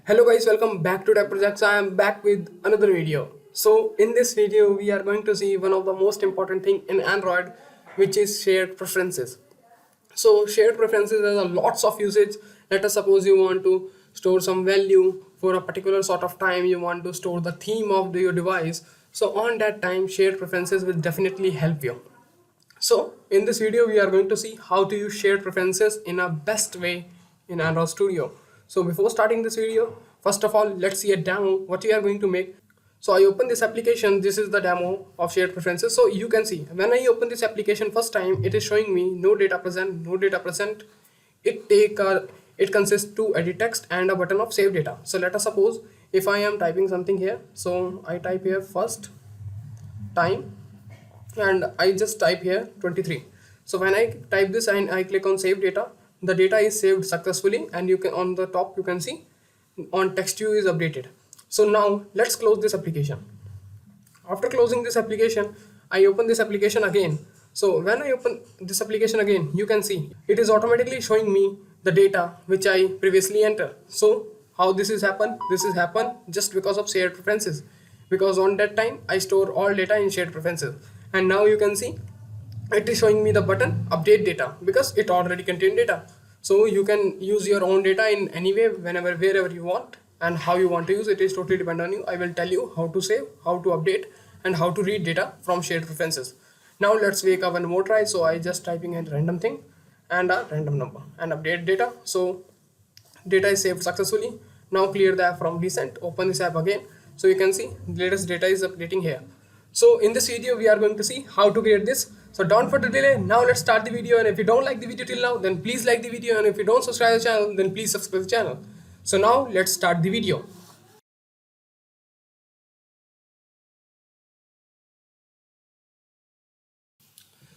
Hello guys, welcome back to Tech Projects. I am back with another video. So in this video, we are going to see one of the most important thing in Android, which is shared preferences. So shared preferences has a lots of usage. Let us suppose you want to store some value for a particular sort of time. You want to store the theme of your device. So on that time, shared preferences will definitely help you. So in this video, we are going to see how to use shared preferences in a best way in Android Studio. So before starting this video, first of all, let's see a demo what we are going to make. So I open this application. This is the demo of shared preferences. So you can see when I open this application first time, it is showing me no data present, no data present. It consists to edit text and a button of save data. So let us suppose if I am typing something here. So I type here first time and I just type here 23. So when I type this and I click on save data, the data is saved successfully, and you can on the top you can see on text view is updated. So now let's close this application. After closing this application, I open this application again. So when I open this application again, you can see it is automatically showing me the data which I previously entered. So how this is happen? This is happen just because of shared preferences, because on that time I store all data in shared preferences, and now you can see it is showing me the button update data because it already contained data. So you can use your own data in any way, whenever, wherever you want, and how you want to use it is totally depend on you. I will tell you how to save, how to update, and how to read data from shared preferences. Now let's make a one more try. So I just typing a random thing and a random number and update data. So data is saved successfully. Now clear the app from recent, open this app again. So you can see latest data is updating here. So in this video we are going to see how to create this. So don't further delay, now let's start the video. And if you don't like the video till now, then please like the video, and if you don't subscribe to the channel, then please subscribe to the channel. So now let's start the video.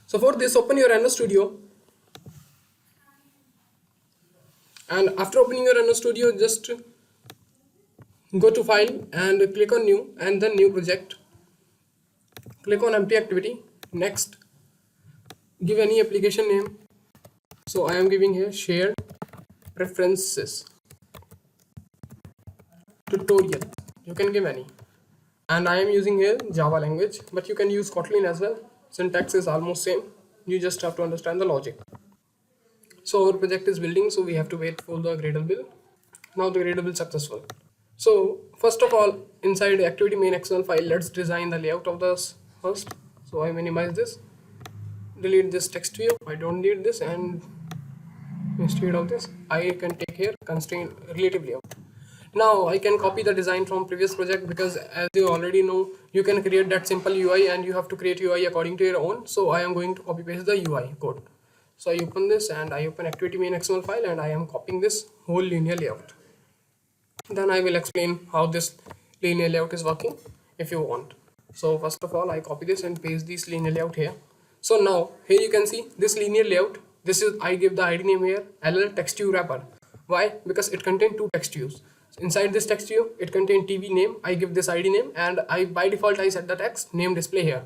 So for this, open your Android Studio, and after opening your Android Studio, just go to file and click on new, and then new project. Click on empty activity. Next, give any application name. So I am giving here shared preferences tutorial. You can give any, and I am using here Java language, but you can use Kotlin as well. Syntax is almost same. You just have to understand the logic. So our project is building, so we have to wait for the Gradle build. Now the Gradle build successful. So first of all, inside the activity main XML file, let's design the layout of this first. So I minimize this, delete this text view. I don't need this, and instead of this, I can take here constraint relative layout. Now I can copy the design from previous project, because as you already know, you can create that simple UI and you have to create UI according to your own. So I am going to copy paste the UI code. So I open this and I open activity main XML file, and I am copying this whole linear layout. Then I will explain how this linear layout is working if you want. So first of all, I copy this and paste this linear layout here. So now here you can see this linear layout. This is, I give the ID name here LL text view wrapper. Why? Because it contains two text views. Inside this text view, it contains TV name. I give this ID name, and I by default I set the text name display here.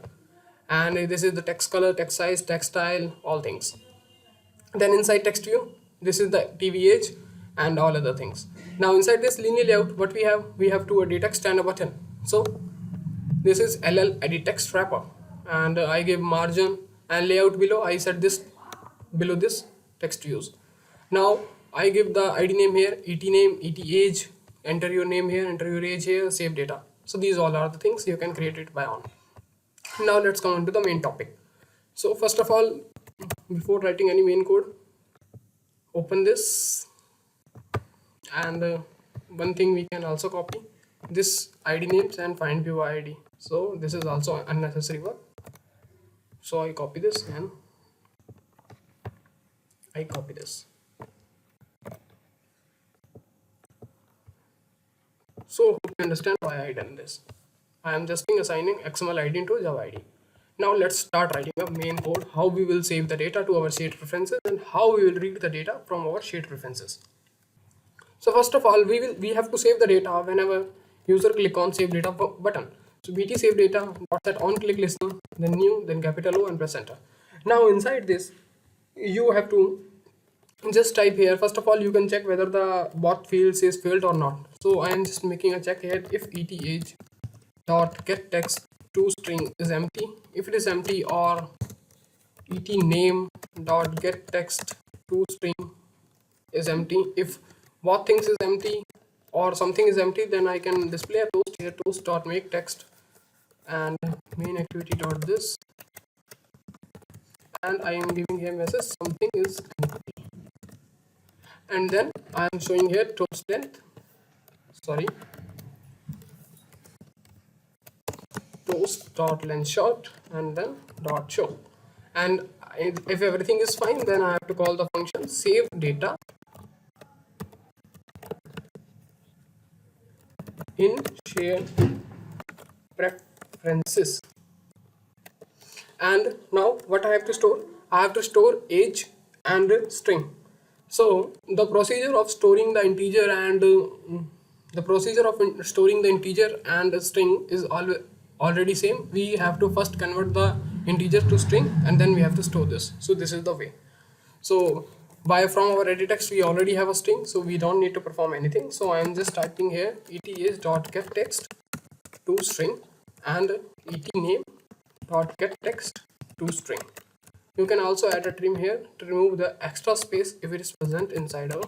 And this is the text color, text size, text style, all things. Then inside text view, this is the TV age and all other things. Now inside this linear layout, what we have two edit text and a button. So this is LL edit text wrapper, and I give margin and layout below. I set this below this text views. Now I give the ID name here, ET name, ET age, enter your name here, enter your age here, save data. So these all are the things you can create it by on. Now let's come on to the main topic. So first of all, before writing any main code, open this, and one thing we can also copy this ID names and find view ID. So this is also unnecessary work. So I copy this and I copy this. So hope you understand why I done this. I am just assigning XML ID into Java ID. Now let's start writing a main code, how we will save the data to our shared preferences and how we will read the data from our shared preferences. So first of all, we have to save the data whenever user click on save data button. So bt save data dot set on click listener, then new, then capital O, and press enter. Now inside this, you have to just type here. First of all, you can check whether the bot fields is filled or not. So I am just making a check here. If eth dot get text to string is empty, if it is empty, or et name dot get text to string is empty. If both things is empty or something is empty, then I can display a toast here, toast dot make text, and main activity dot this, and I am giving here message something is empty, and then I am showing here toast length, sorry, toast dot length short, and then dot show. And if everything is fine, then I have to call the function save data in shared preferences. And now what I have to store? I have to store age and string. So the procedure of storing the integer and storing the integer and the string is already same. We have to first convert the integer to string, and then we have to store this. So this is the way. So from our ready text we already have a string, so we don't need to perform anything. So I am just typing here eth dot get text to string and et name dot get text to string. You can also add a trim here to remove the extra space if it is present inside our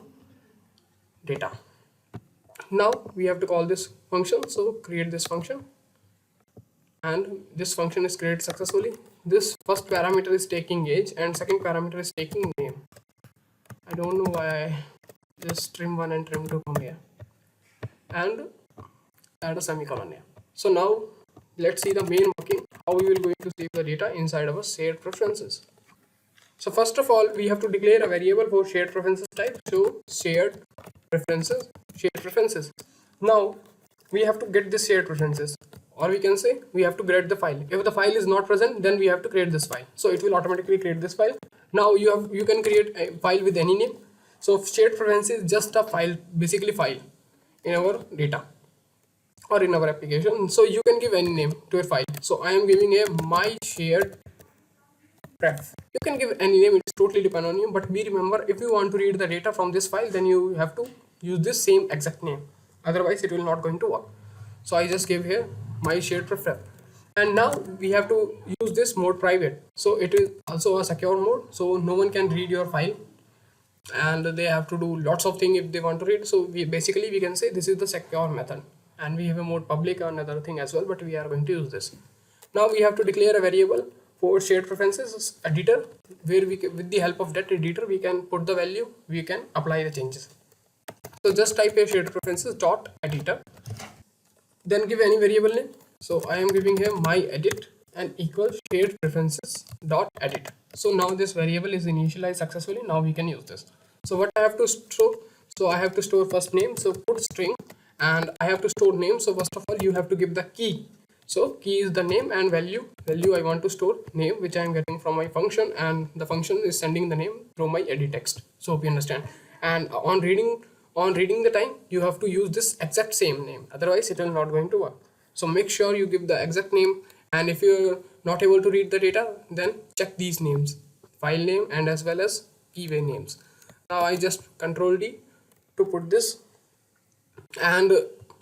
data. Now we have to call this function, so create this function, and this function is created successfully. This first parameter is taking age and second parameter is taking name. I don't know why I just trim 1 and trim 2 from here and add a semicolon here. So now let's see the main working, how we will going to save the data inside our shared preferences. So first of all, we have to declare a variable for shared preferences type. So shared preferences. Now we have to get this shared preferences, or we can say we have to create the file. If the file is not present, then we have to create this file. So it will automatically create this file. Now you can create a file with any name. So shared preferences is just a file, basically file in our data or in our application. So you can give any name to a file. So I am giving a my shared pref. You can give any name, it's totally depend on you, but we remember if you want to read the data from this file, then you have to use this same exact name, otherwise it will not going to work. So I just gave here my shared pref, and now we have to use this mode private. So it is also a secure mode, so no one can read your file and they have to do lots of things if they want to read. So we can say this is the secure method, and we have a mode public and another thing as well, but we are going to use this. Now we have to declare a variable for shared preferences editor, where with the help of that editor we can put the value, we can apply the changes. So just type a shared preferences dot editor, then give any variable name. So I am giving here my edit and equal shared preferences dot edit. So now this variable is initialized successfully. Now we can use this. So what I have to store? So I have to store first name, so put string, and I have to store name. So first of all you have to give the key. So key is the name, and value I want to store name, which I am getting from my function, and the function is sending the name through my edit text. So hope you understand. And on reading the time, you have to use this exact same name, otherwise it will not going to work. So make sure you give the exact name, and if you're not able to read the data, then check these names, file name and as well as keyway names. Now I just control D to put this, and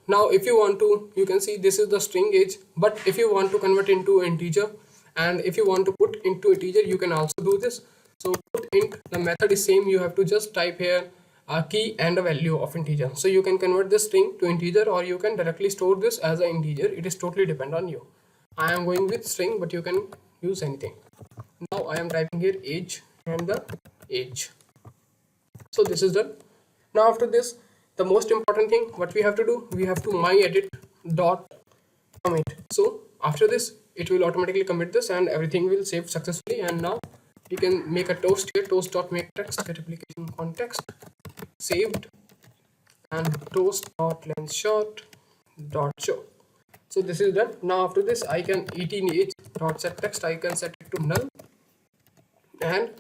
now if you want to, you can see this is the string age, but if you want to convert into integer, and if you want to put into integer, you can also do this. So put int, the method is same, you have to just type here a key and a value of integer. So you can convert this string to integer, or you can directly store this as an integer. It is totally depend on you. I am going with string, but you can use anything. Now I am typing here age and the age. So this is done. Now after this, the most important thing what we have to do, we have to my edit dot commit. So after this it will automatically commit this and everything will save successfully. And now you can make a toast here, toast dot make text get application context saved, and toast dot length short dot show. So this is done. Now after this I can et age dot set text, I can set it to null, and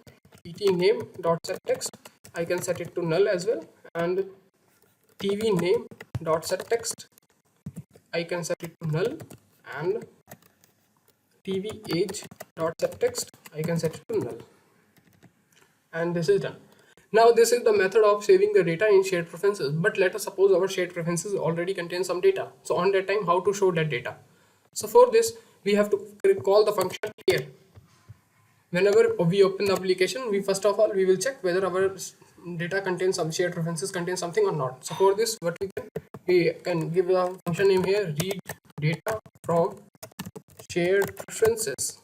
et name dot set text I can set it to null as well, and tv name dot set text I can set it to null, and tv age dot set text I can set it to null, and this is done. Now this is the method of saving the data in shared preferences, but let us suppose our shared preferences already contain some data. So on that time, how to show that data? So for this, we have to call the function here. Whenever we open the application, we first of all we will check whether our data contains some shared preferences contain something or not. So for this, what we can give a function name here, read data from shared preferences,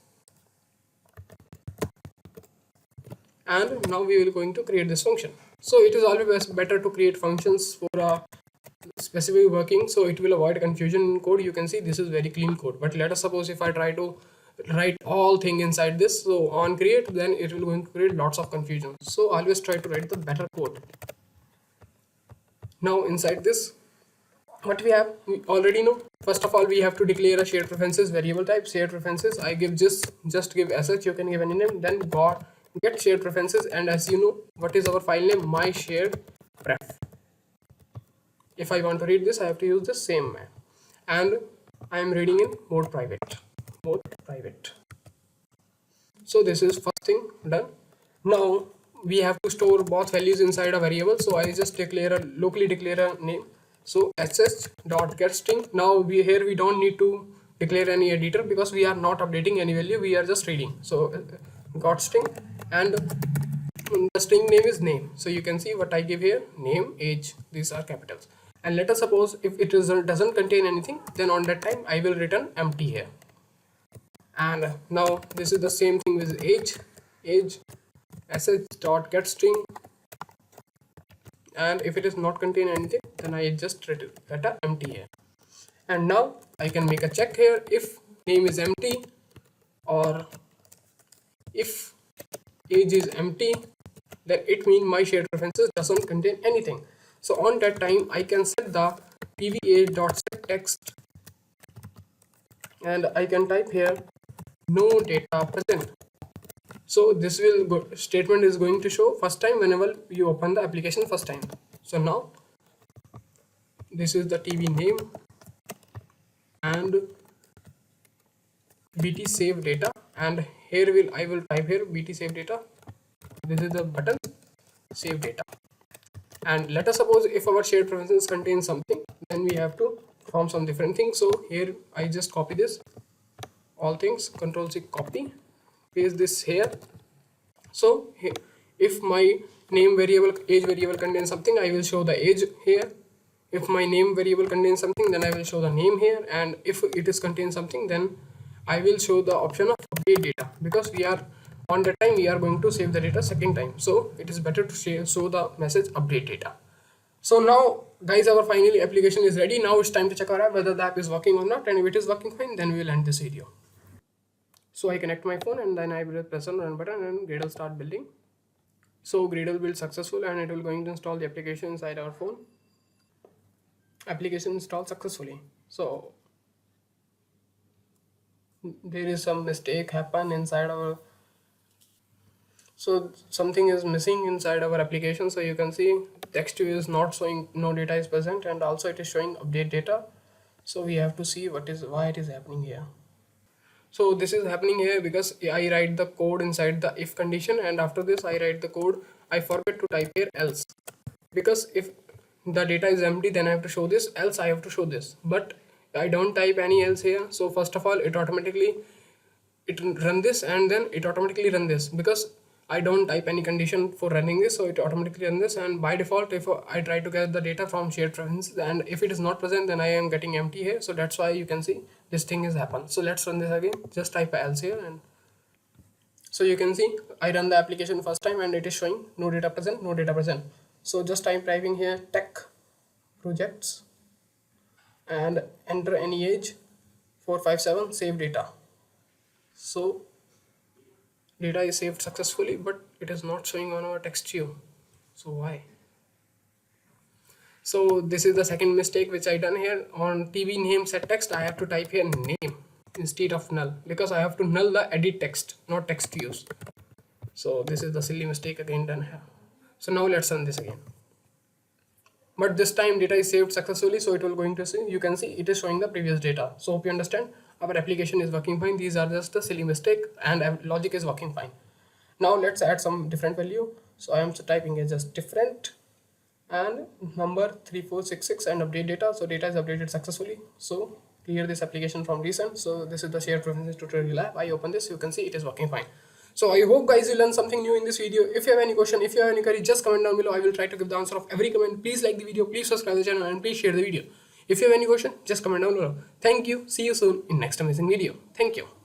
and now we will going to create this function. So it is always better to create functions for a specific working, so it will avoid confusion in code. You can see this is very clean code, but let us suppose if I try to write all thing inside this, so on create, then it will going to create lots of confusion. So always try to write the better code. Now inside this, what we have, we already know. First of all, we have to declare a shared preferences variable type. Shared preferences, I give just give sh, you can give any name, then get shared preferences, and as you know, what is our file name? My shared pref. If I want to read this, I have to use the same man, and I am reading in mode private. So this is first thing done. Now we have to store both values inside a variable, so I just locally declare a name. So sh.getString. Now we don't need to declare any editor because we are not updating any value, we are just reading. So got string, and the string name is name. So you can see what I give here, name, age, these are capitals. And let us suppose if it doesn't contain anything, then on that time I will return empty here. And now this is the same thing with age sh.getString, and if it is not contain anything, then I just return empty here. And now I can make a check here, if name is empty or if age is empty, then it means my shared preferences doesn't contain anything. So on that time I can set the pva.setText, and I can type here no data present. So this statement is going to show first time whenever you open the application first time. So now this is the TV name and bt save data, and here I will type here bt save data. This is the button save data. And let us suppose if our shared preferences contain something, then we have to perform some different things. So here I just copy this, all things, Control-C copy, paste this here. So if my name variable, age variable contains something, I will show the age here. If my name variable contains something, then I will show the name here. And if it is contains something, then I will show the option of update data, because we are on that time we are going to save the data second time, so it is better to show the message update data. So now guys, our finally application is ready. Now it's time to check our app whether the app is working or not, and if it is working fine, then we will end this video. So I connect my phone and then I will press on run button and Gradle start building. So Gradle build successful, and it will going to install the application inside our phone. Application installed successfully. So there is some mistake happen inside our, so something is missing inside our application. So you can see text view is not showing no data is present, and also it is showing update data. So we have to see why it is happening here. So this is happening here because I write the code inside the if condition, and after this I write the code, I forget to type here else, because if the data is empty then I have to show this, else I have to show this, but I don't type any else here. So first of all it run this, and then it automatically run this because I don't type any condition for running this, so it automatically run this. And by default, if I try to get the data from shared preferences, and if it is not present, then I am getting empty here. So that's why you can see this thing has happened. So let's run this again. Just type else here, and so you can see I run the application first time and it is showing no data present, no data present. So just typing here tech projects and enter any age 457, save data. So data is saved successfully, but it is not showing on our text view. So why? So this is the second mistake which I done here. On TV name set text, I have to type here name instead of null, because I have to null the edit text, not text views. So this is the silly mistake again done here. So now let's run this again. But this time data is saved successfully, so it will going to see, you can see it is showing the previous data. So hope you understand, our application is working fine. These are just a silly mistake, and logic is working fine. Now let's add some different value. So I am typing as just different and number 3466 and update data. So data is updated successfully. So clear this application from recent. So this is the shared preferences tutorial app. I open this, you can see it is working fine. So I hope guys you learned something new in this video. If you have any question, if you have any query, just comment down below. I will try to give the answer of every comment. Please like the video, please subscribe to the channel, and please share the video. If you have any question, just comment down below. Thank you. See you soon in next amazing video. Thank you.